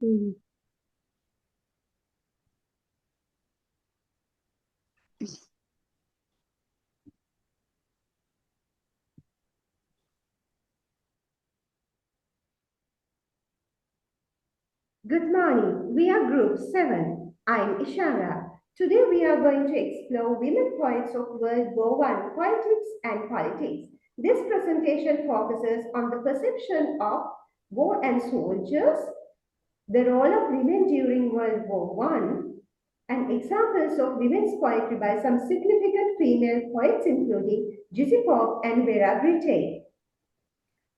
Hmm. Good morning. We are Group 7. I'm Ishara. Today we are going to explore women poets of World War I, poetics and politics. This presentation focuses on the perception of war and soldiers, the role of women during World War I, and examples of women's poetry by some significant female poets including Jessie Pope and Vera Brittain.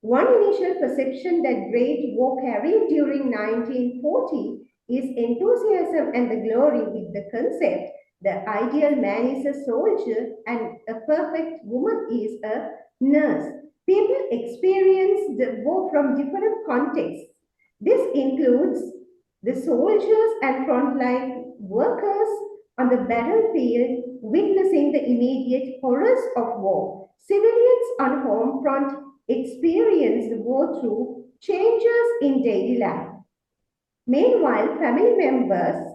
One initial perception that great war carried during 1940 is enthusiasm and the glory with the concept the ideal man is a soldier and a perfect woman is a nurse. People experience the war from different contexts. This includes the soldiers and frontline workers on the battlefield witnessing the immediate horrors of war. Civilians on home front experience the war through changes in daily life. Meanwhile, family members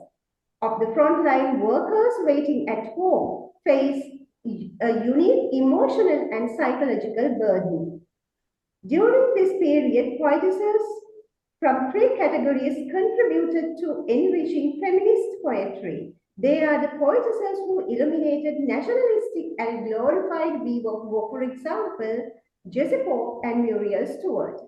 of the frontline workers waiting at home face a unique emotional and psychological burden. During this period, poetesses from three categories contributed to enriching feminist poetry. They are the poetesses who illuminated nationalistic and glorified view of war, for example, Jessie Pope and Muriel Stewart.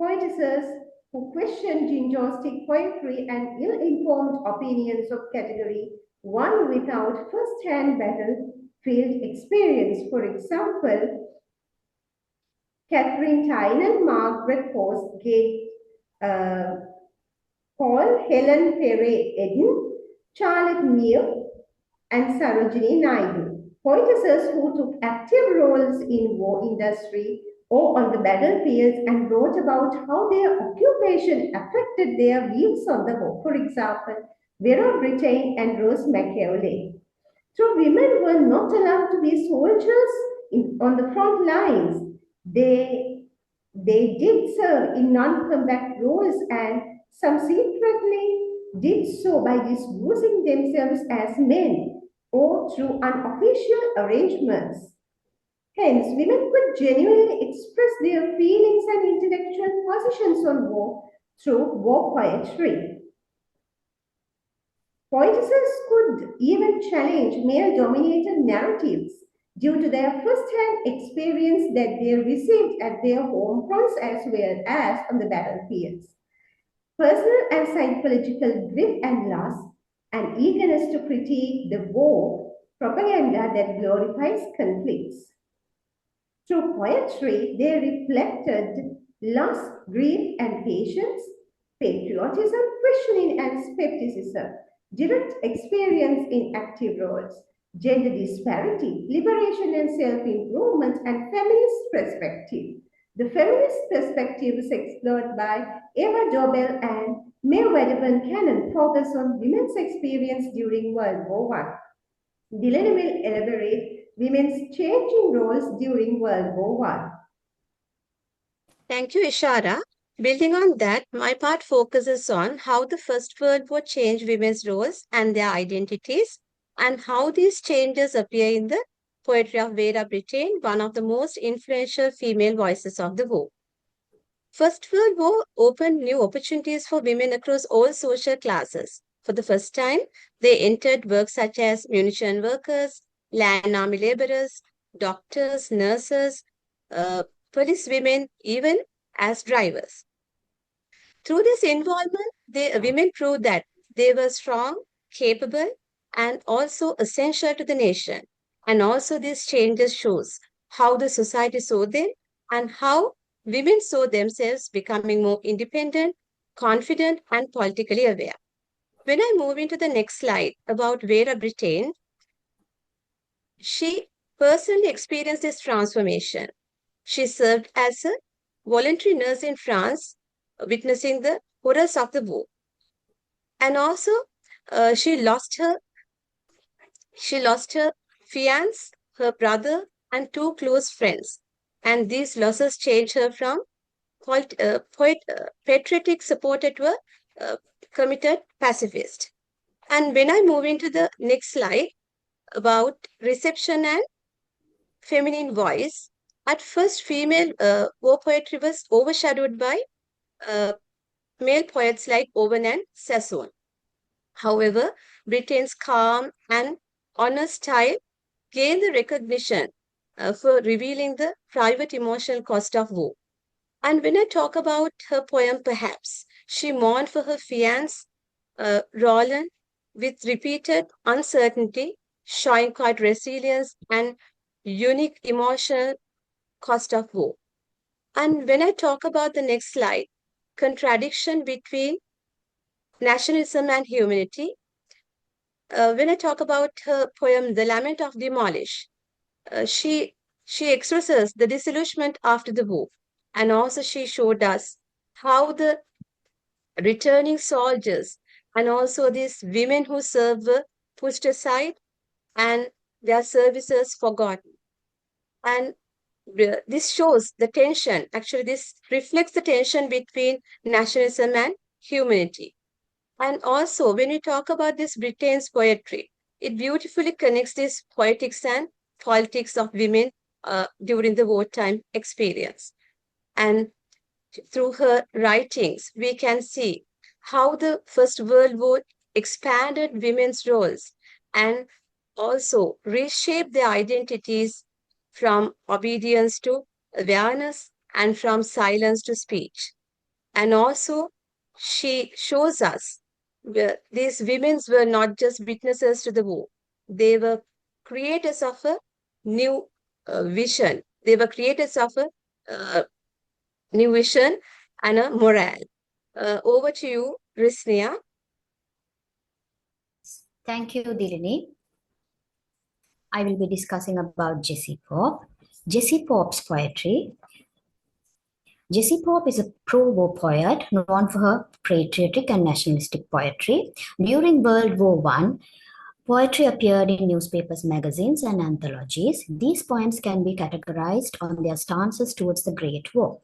Poetesses who questioned jingoistic poetry and ill-informed opinions of category one without first-hand battlefield experience, for example, Catherine Tyne and Margaret Postgate uh, Paul, Helen Perry Eden, Charlotte Neal, and Sarojini Naidu, poetesses who took active roles in war industry or on the battlefields and wrote about how their occupation affected their views on the war. For example, Vera Brittain and Rose McCauley. So women were not allowed to be soldiers on the front lines. They did serve in non-combat roles and some secretly did so by disguising themselves as men or through unofficial arrangements. Hence, women could genuinely express their feelings and intellectual positions on war through war poetry. Poetesses could even challenge male dominated narratives due to their first hand experience that they received at their home fronts as well as on the battlefields. Personal and psychological grief and loss, and eagerness to critique the war propaganda that glorifies conflicts. Through poetry, they reflected loss, grief, and patience, patriotism, questioning, and skepticism, direct experience in active roles, gender disparity, liberation and self improvement, and feminist perspective. The feminist perspective is explored by Eva Dobell and Mae Wedderburn Cannon focus on women's experience during World War One. Delaney will elaborate women's changing roles during World War One. Thank you, Ishara. Building on that, my part focuses on how the First World War changed women's roles and their identities, and how these changes appear in the poetry of Vera Brittain, one of the most influential female voices of the war. First World War opened new opportunities for women across all social classes. For the first time, they entered work such as munition workers, land army laborers, doctors, nurses, uh, police women, even as drivers. Through this involvement, women proved that they were strong, capable, and also essential to the nation. And also, these changes shows how the society saw them and how women saw themselves becoming more independent, confident, and politically aware. When I move into the next slide about Vera Brittain, she personally experienced this transformation. She served as a voluntary nurse in France, witnessing the horrors of the war. And also, uh, she lost her she lost her fiance, her brother, and two close friends. And these losses changed her from patriotic supporter to a committed pacifist. And when I move into the next slide about reception and feminine voice, at first female war poetry was overshadowed by uh, male poets like Owen and Sassoon. However, Britain's calm and honest style gained the recognition for revealing the private emotional cost of war. And when I talk about her poem, perhaps, she mourned for her fiancé, Roland, with repeated uncertainty, showing quite resilience and unique emotional cost of war. And when I talk about the next slide, contradiction between nationalism and humanity, when I talk about her poem, The Lament of Demolish, she expresses the disillusionment after the war. And also she showed us how the returning soldiers and also these women who serve were pushed aside and their services forgotten. And this shows the tension. Actually, this reflects the tension between nationalism and humanity. And also, when we talk about this Britain's poetry, it beautifully connects this poetics and politics of women during the wartime experience. And through her writings, we can see how the First World War expanded women's roles and also reshaped their identities from obedience to awareness and from silence to speech. And also, she shows us these women were not just witnesses to the war, they were creators of a new vision. They were creators of a new vision and a morale. Over to you, Risnia. Thank you, Dilini. I will be discussing about Jessie Pope. Jessie Pope's poetry. Jessie Pope is a pro-war poet known for her patriotic and nationalistic poetry. During World War One, poetry appeared in newspapers, magazines, and anthologies. These poems can be categorized on their stances towards the Great War.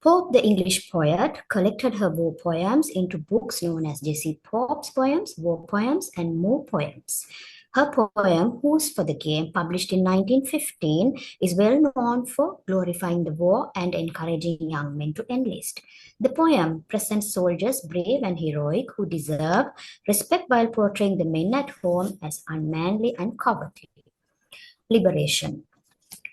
Pope, the English poet, collected her war poems into books known as Jessie Pope's Poems, War Poems, and More Poems. Her poem, Who's for the Game, published in 1915, is well known for glorifying the war and encouraging young men to enlist. The poem presents soldiers brave and heroic who deserve respect while portraying the men at home as unmanly and cowardly. Liberation.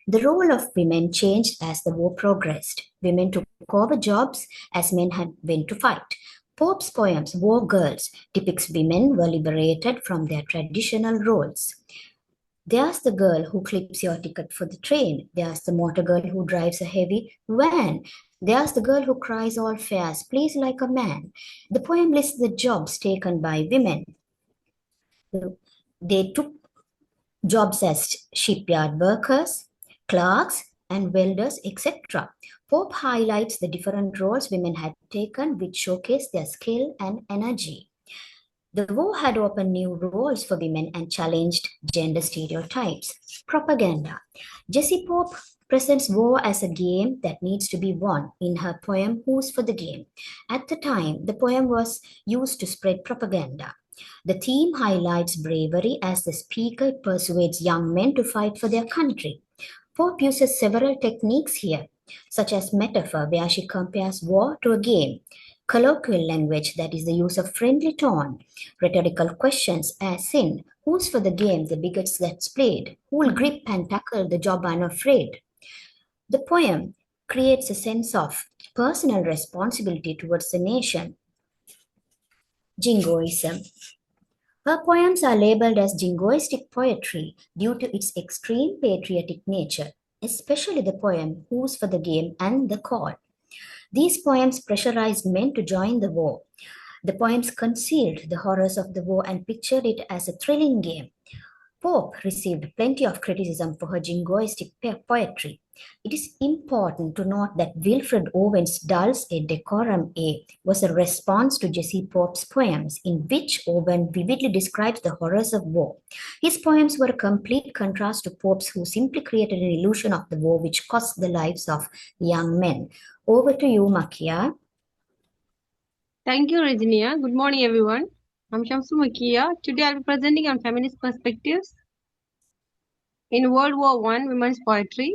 The role of women changed as the war progressed. Women took over jobs as men had went to fight. Pope's poems, War Girls, depicts women were liberated from their traditional roles. There's the girl who clips your ticket for the train. There's the motor girl who drives a heavy van. There's the girl who cries all fares, please like a man. The poem lists the jobs taken by women. They took jobs as shipyard workers, clerks, and welders, etc. Pope highlights the different roles women had taken, which showcase their skill and energy. The war had opened new roles for women and challenged gender stereotypes. Propaganda. Jessie Pope presents war as a game that needs to be won in her poem Who's for the Game. At the time, the poem was used to spread propaganda. The theme highlights bravery as the speaker persuades young men to fight for their country. Pope uses several techniques here, such as metaphor, where she compares war to a game, colloquial language, that is the use of friendly tone, rhetorical questions, as in, who's for the game, the bigots that's played, who'll grip and tackle the job unafraid. The poem creates a sense of personal responsibility towards the nation. Jingoism. Her poems are labeled as jingoistic poetry due to its extreme patriotic nature, especially the poem Who's for the Game and The Call. These poems pressurized men to join the war. The poems concealed the horrors of the war and pictured it as a thrilling game. Pope received plenty of criticism for her jingoistic poetry. It is important to note that Wilfred Owen's Dulce et Decorum A was a response to Jessie Pope's poems, in which Owen vividly describes the horrors of war. His poems were a complete contrast to Pope's, who simply created an illusion of the war which cost the lives of young men. Over to you, Makia. Thank you, Regina. Good morning, everyone. I'm Shamsu Makia. Today I'll be presenting on feminist perspectives in World War I women's poetry.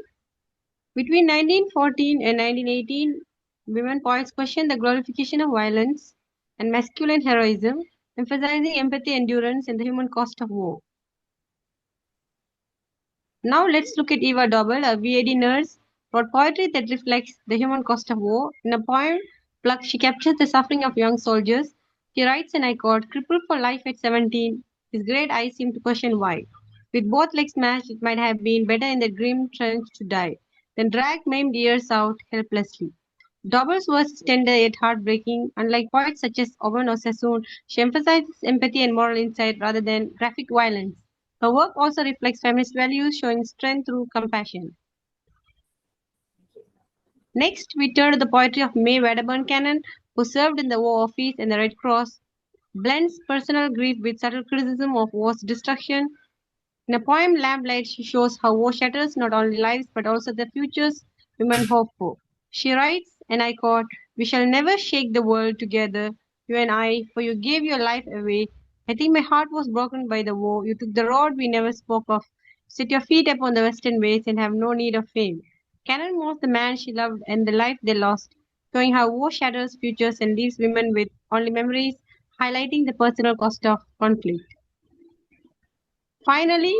Between 1914 and 1918, women poets questioned the glorification of violence and masculine heroism, emphasizing empathy, endurance, and the human cost of war. Now let's look at Eva Dobell, a VAD nurse, wrote poetry that reflects the human cost of war. In a poem, Pluck, she captures the suffering of young soldiers. She writes, and I quote, "Crippled for life at 17, his great eyes seem to question why. With both legs smashed, it might have been better in the grim trench to die than drag maimed years out helplessly." Dobell's verse is tender yet heartbreaking. Unlike poets such as Owen or Sassoon, she emphasizes empathy and moral insight rather than graphic violence. Her work also reflects feminist values, showing strength through compassion. Next, we turn to the poetry of May Wedderburn Cannon, who served in the War Office and the Red Cross, blends personal grief with subtle criticism of war's destruction. In a poem, Lamplight, she shows how war shatters not only lives but also the futures women hope for. She writes, and I quote, "We shall never shake the world together, you and I, for you gave your life away. I think my heart was broken by the war. You took the road we never spoke of. Set your feet upon the western ways and have no need of fame." Cannon mourns the man she loved and the life they lost, showing how war shatters futures and leaves women with only memories, highlighting the personal cost of conflict. Finally,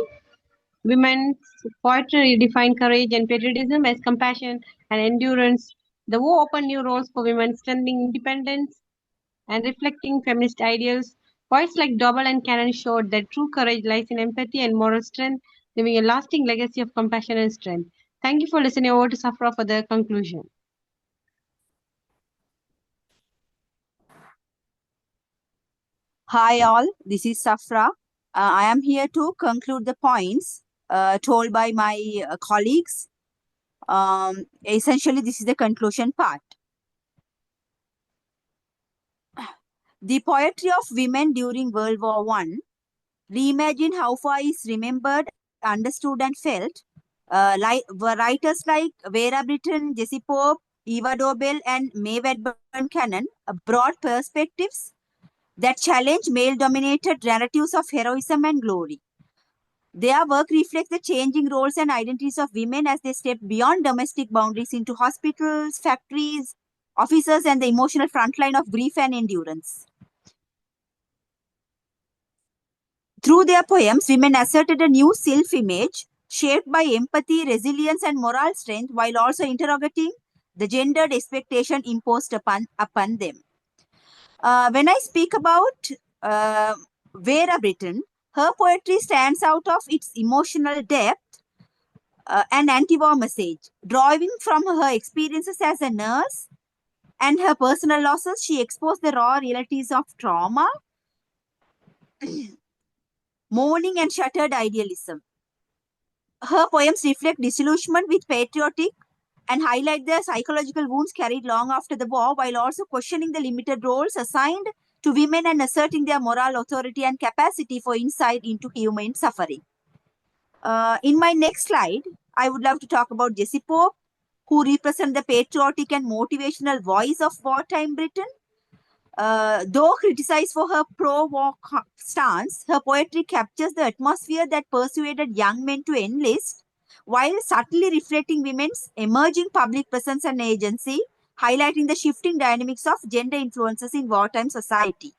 women's poetry redefined courage and patriotism as compassion and endurance. The war opened new roles for women, strengthening independence and reflecting feminist ideals. Poets like Dobell and Cannon showed that true courage lies in empathy and moral strength, leaving a lasting legacy of compassion and strength. Thank you for listening. Over to Safra for the conclusion. Hi, all. This is Safra. I am here to conclude the points told by my colleagues. Essentially, this is the conclusion part. The poetry of women during World War I. Reimagine how far is remembered, understood, and felt. Writers like Vera Brittain, Jessie Pope, Eva Dobell, and May Wedburn Cannon brought perspectives that challenge male-dominated narratives of heroism and glory. Their work reflects the changing roles and identities of women as they step beyond domestic boundaries into hospitals, factories, offices, and the emotional frontline of grief and endurance. Through their poems, women asserted a new self-image shaped by empathy, resilience, and moral strength, while also interrogating the gendered expectation imposed upon them. When I speak about Vera Brittain, her poetry stands out of its emotional depth and anti-war message. Drawing from her experiences as a nurse and her personal losses, she exposed the raw realities of trauma, mourning, and shattered idealism. Her poems reflect disillusionment with patriotic and highlight the psychological wounds carried long after the war, while also questioning the limited roles assigned to women and asserting their moral authority and capacity for insight into human suffering. In my next slide, I would love to talk about Jessie Pope, who represent the patriotic and motivational voice of wartime Britain. Though criticized for her pro-war stance, her poetry captures the atmosphere that persuaded young men to enlist, while subtly reflecting women's emerging public presence and agency, highlighting the shifting dynamics of gender influences in wartime society.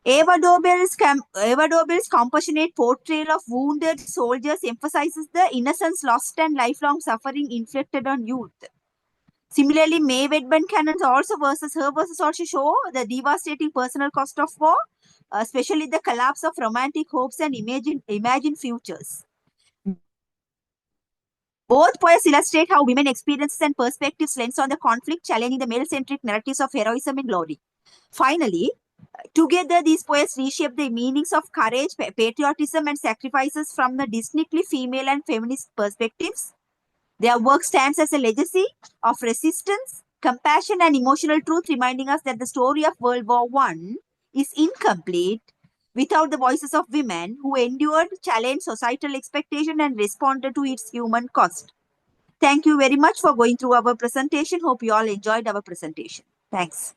Eva Dobell's compassionate portrayal of wounded soldiers emphasizes the innocence lost and lifelong suffering inflicted on youth. Similarly, May Wedburn Cannon's her verses also show the devastating personal cost of war, especially the collapse of romantic hopes and imagined futures. Both poets illustrate how women experiences and perspectives lens on the conflict, challenging the male-centric narratives of heroism and glory. Finally, together, these poets reshape the meanings of courage, patriotism, and sacrifices from the distinctly female and feminist perspectives. Their work stands as a legacy of resistance, compassion, and emotional truth, reminding us that the story of World War I is incomplete without the voices of women who endured, challenged societal expectation, and responded to its human cost. Thank you very much for going through our presentation. Hope you all enjoyed our presentation. Thanks.